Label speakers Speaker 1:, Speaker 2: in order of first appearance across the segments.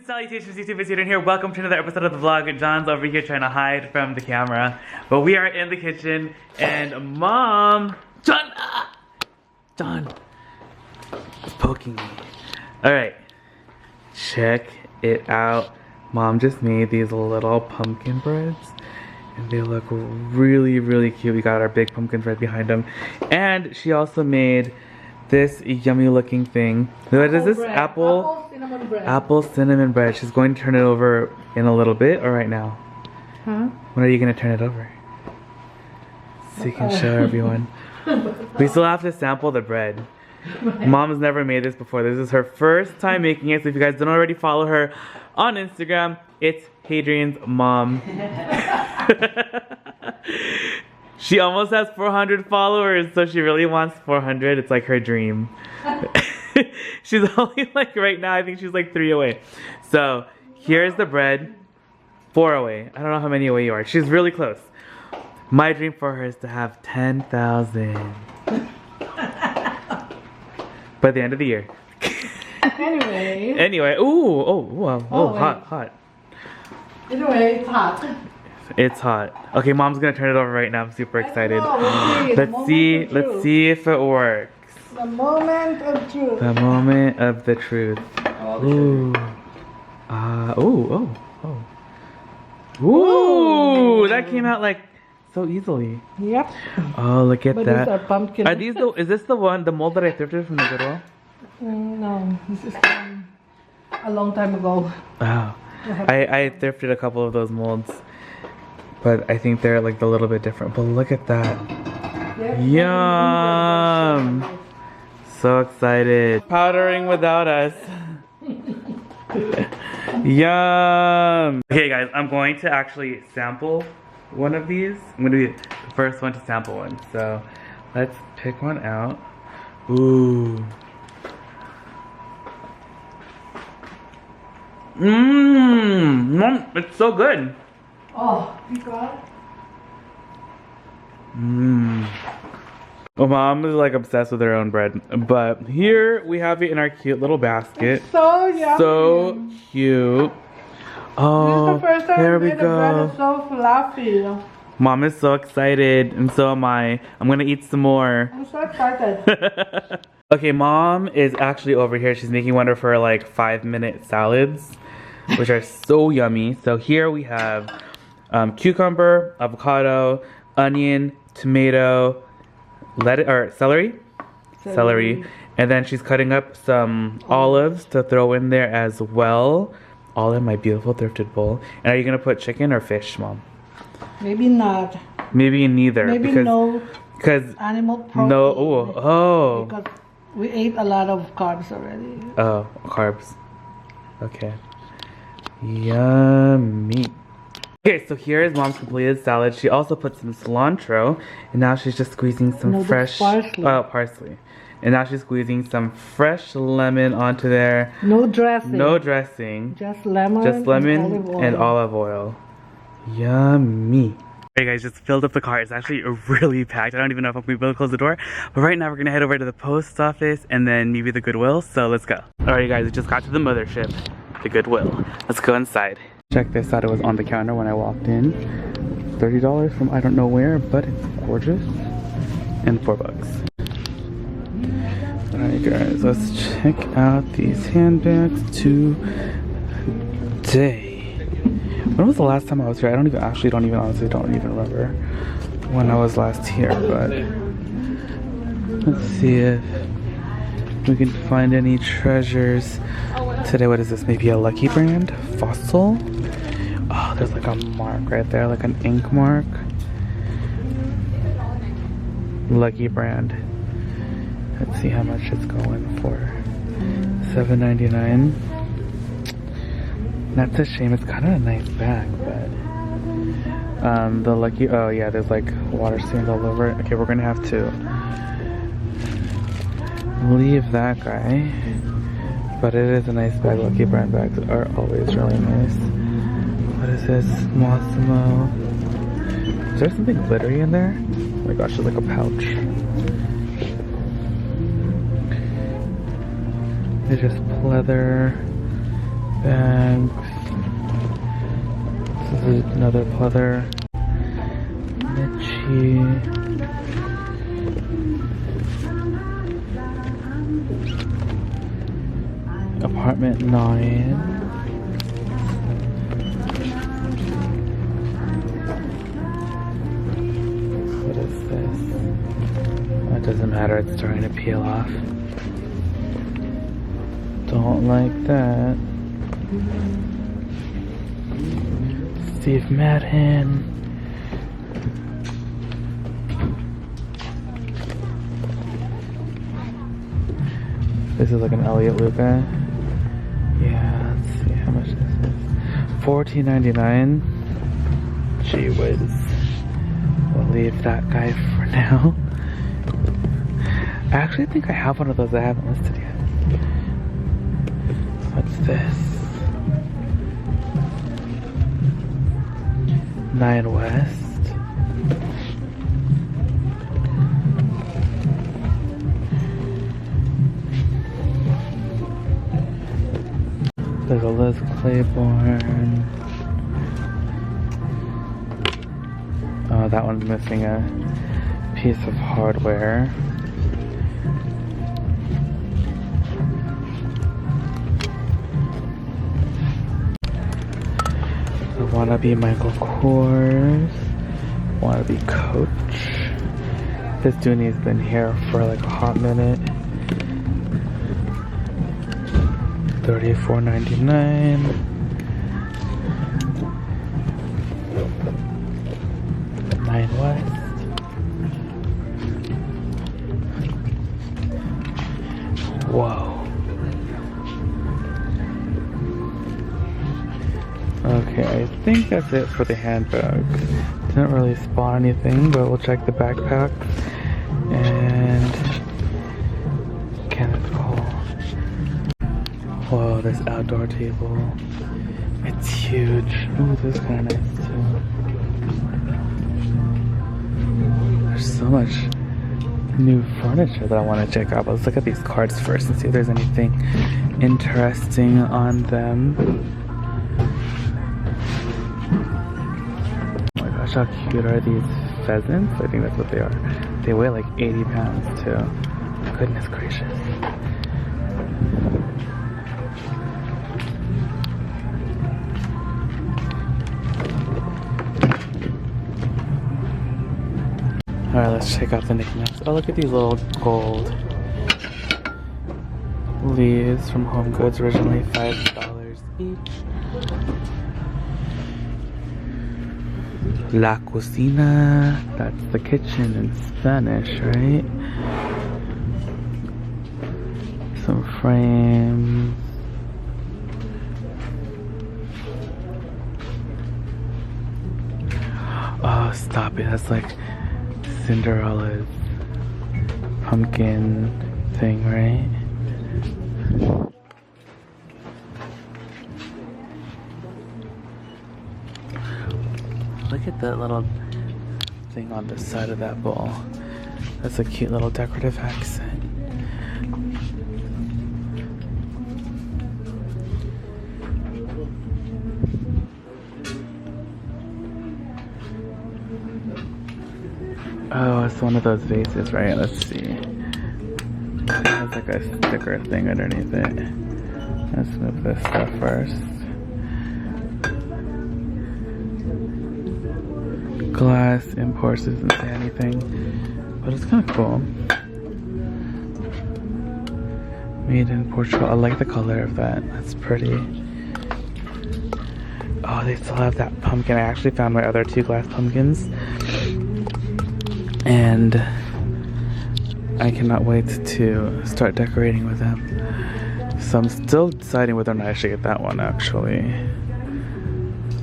Speaker 1: Salutations YouTube, it's Adrian here. Welcome to another episode of the vlog. John's over here trying to hide from the camera. But we are in the kitchen and Mom... John is poking me. Alright. Check it out. Mom just made these little pumpkin breads. And they look really, really cute. We got our big pumpkins right behind them. And she also made this yummy looking thing. What is this? Apple cinnamon bread. Apple cinnamon bread. She's going to turn it over in a little bit or right now? Huh? When are you going to turn it over? So you can show everyone. We still have to sample the bread. Mom's never made this before. This is her first time making it. So if you guys don't already follow her on Instagram, it's Hadrian's mom. She almost has 400 followers, so she really wants 400. It's like her dream. She's only like, right now, I think she's like 3 away. So here's the bread. 4 away. I don't know how many away you are. She's really close. My dream for her is to have 10,000 by the end of the year. Anyway. Ooh, hot.
Speaker 2: Anyway, it's hot.
Speaker 1: It's hot. Okay, Mom's gonna turn it over right now. I'm super excited. Let's see if it works.
Speaker 2: The moment of truth.
Speaker 1: The moment of the truth. Ooh. Ooh, that came out like so easily.
Speaker 2: Yep.
Speaker 1: Oh, look at that.
Speaker 2: These are pumpkin.
Speaker 1: Are these is this the mold that I thrifted from the Goodwill?
Speaker 2: No, this is from a long time ago.
Speaker 1: Oh. I thrifted a couple of those molds. But I think they're like a little bit different. But look at that. Yum! So excited. Powdering without us. Yum! Okay guys, I'm going to actually sample one of these. I'm going to be the first one to sample one. So let's pick one out. Ooh. Mom, it's so good.
Speaker 2: Oh, you got it?
Speaker 1: Well, Mom is like obsessed with her own bread. But here we have it in our cute little basket.
Speaker 2: It's so yummy.
Speaker 1: So cute. Oh,
Speaker 2: this is the first time
Speaker 1: there we
Speaker 2: the bread
Speaker 1: go.
Speaker 2: is so fluffy.
Speaker 1: Mom is so excited, and so am I. I'm gonna eat some more.
Speaker 2: I'm so excited.
Speaker 1: Okay, Mom is actually over here. She's making one of her like 5-minute salads, which are so yummy. So here we have cucumber, avocado, onion, tomato, celery, and then she's cutting up some olives to throw in there as well, all in my beautiful thrifted bowl. And are you gonna put chicken or fish, Mom?
Speaker 2: Maybe not.
Speaker 1: Maybe neither.
Speaker 2: Maybe because animal protein.
Speaker 1: Oh.
Speaker 2: Because we ate a lot of carbs already.
Speaker 1: Oh, carbs. Okay. Yummy. Okay, so here is Mom's completed salad. She also put some cilantro, and now she's just squeezing some fresh parsley. And now she's squeezing some fresh lemon onto there.
Speaker 2: No dressing.
Speaker 1: No dressing.
Speaker 2: Just lemon.
Speaker 1: And olive oil. Yummy. Hey guys, just filled up the car. It's actually really packed. I don't even know if I'm gonna be able to close the door. But right now we're gonna head over to the post office and then maybe the Goodwill. So let's go. Alright guys, we just got to the mothership. The Goodwill. Let's go inside. Check this out, it was on the counter when I walked in. $30 from I don't know where, but it's gorgeous. And $4. Alright guys, let's check out these handbags today. When was the last time I was here? I honestly don't even remember when I was last here, but let's see if we can find any treasures today. What is this? Maybe a Lucky brand? Fossil? Oh, there's like a mark right there, like an ink mark. Lucky brand. Let's see how much it's going for. $7.99. That's a shame. It's kind of a nice bag, but the Lucky. Oh yeah, there's like water stains all over it. Okay, we're gonna have to leave that guy. But it is a nice bag. Lucky brand bags are always really nice. What is this? Mossimo. Is there something glittery in there? Oh my gosh, it's like a pouch. It's just pleather. bags. This is another pleather. Mitchie. Apartment 9. What is this? Oh, it doesn't matter, it's starting to peel off. Don't like that. Steve Madden. This is like an Elliot Luca. Yeah, let's see how much this is. $14.99. Gee whiz. We'll leave that guy for now. I actually think I have one of those I haven't listed yet. What's this? 9 West. There's a Liz Claiborne. Oh, that one's missing a piece of hardware. Wannabe Michael Kors. Wannabe Coach. This Dooney's been here for like a hot minute. $34.99. Nine West. Whoa. Okay, I think that's it for the handbags. Didn't really spot anything, but we'll check the backpacks. And Kenneth Cole. Whoa, this outdoor table. It's huge. Ooh, this is kind of nice too. There's so much new furniture that I want to check out. But let's look at these cards first and see if there's anything interesting on them. Oh my gosh, how cute are these pheasants? I think that's what they are. They weigh like 80 pounds too. Goodness gracious. Alright, let's check out the knickknacks. Oh, look at these little gold leaves from Home Goods, originally $5 each. La cocina, that's the kitchen in Spanish, right? Some frames. Oh, stop it, that's like Cinderella's pumpkin thing, right? Look at that little thing on the side of that bowl. That's a cute little decorative accent. Oh, it's one of those vases, right? Let's see. It has like a sticker thing underneath it. Let's move this stuff first. Glass imports doesn't say anything, but it's kind of cool. Made in Portugal. I like the color of that. That's pretty. Oh, they still have that pumpkin. I actually found my other 2 glass pumpkins. And I cannot wait to start decorating with them. So I'm still deciding whether or not I should get that one, actually.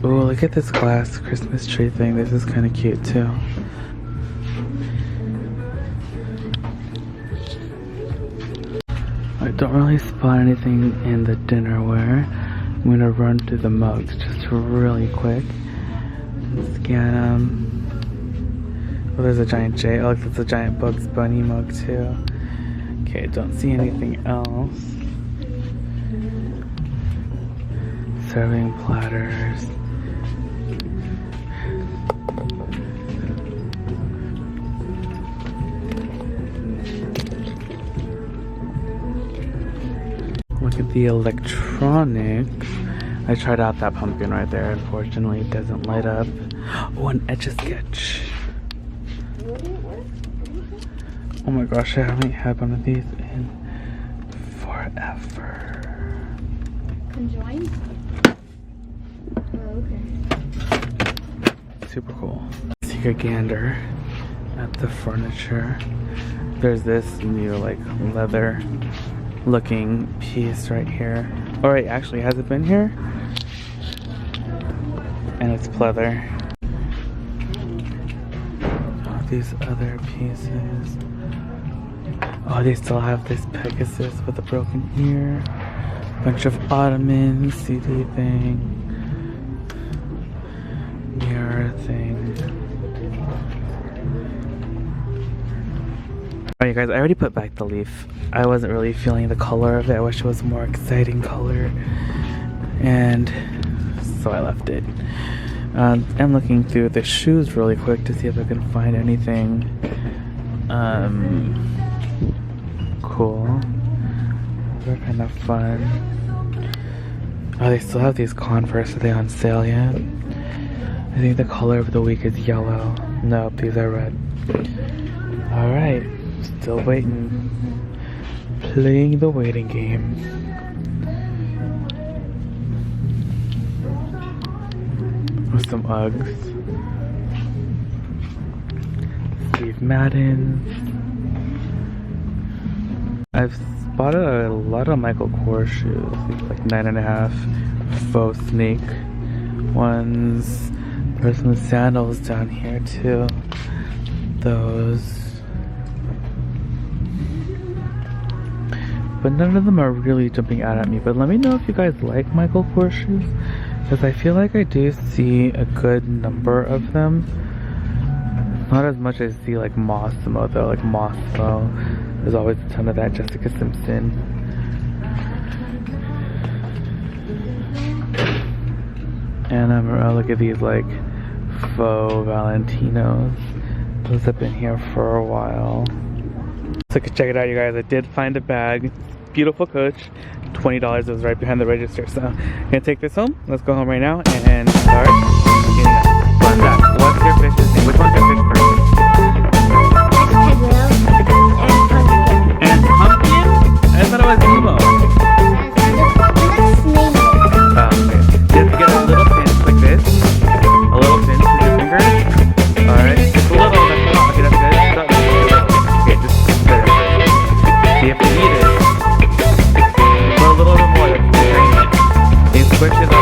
Speaker 1: Ooh, look at this glass Christmas tree thing. This is kind of cute too. I don't really spot anything in the dinnerware. I'm gonna run through the mugs just really quick and scan them. Oh, there's a giant J. Oh, look, that's a giant Bugs Bunny mug too. Okay, don't see anything else. serving platters. Look at the electronics. I tried out that pumpkin right there. Unfortunately, it doesn't light up. Oh, an Etch-a-Sketch. Oh my gosh, I haven't had one of these in forever.
Speaker 3: Conjoined? Oh, okay.
Speaker 1: Super cool. Take a gander at the furniture. There's this new like leather looking piece right here. Alright, actually, has it been here? And it's pleather. Oh, these other pieces. Oh, they still have this Pegasus with a broken ear. Bunch of ottomans, CD thing. Mirror thing. Alright guys, I already put back the leaf. I wasn't really feeling the color of it. I wish it was a more exciting color. And so I left it. I'm looking through the shoes really quick to see if I can find anything cool. They're kind of fun. Oh, they still have these Converse. Are they on sale yet? I think the color of the week is yellow. Nope, these are red. Alright, still waiting. Playing the waiting game. With some Uggs. Steve Madden. I've spotted a lot of Michael Kors shoes. These like 9.5 faux snake ones. There's some sandals down here too. Those. But none of them are really jumping out at me. But let me know if you guys like Michael Kors shoes, because I feel like I do see a good number of them. Not as much as see like Mossimo though. Like Mossimo, there's always a ton of that. Jessica Simpson. And look at these like faux Valentinos. Those have been here for a while. So check it out, you guys. I did find a bag. Beautiful Coach. $20. It was right behind the register. So I'm gonna take this home. Let's go home right now and start getting that. What's your fish's name? Which one's your fish first? And pumpkin? I thought it was Nemo. Okay. Just get a little pinch like this. A little pinch with your fingers. Alright. Just a little. That's not. Okay, that's good. Stop. Okay, just there. See if you need it. Put a little bit more. That's good. You squish it up.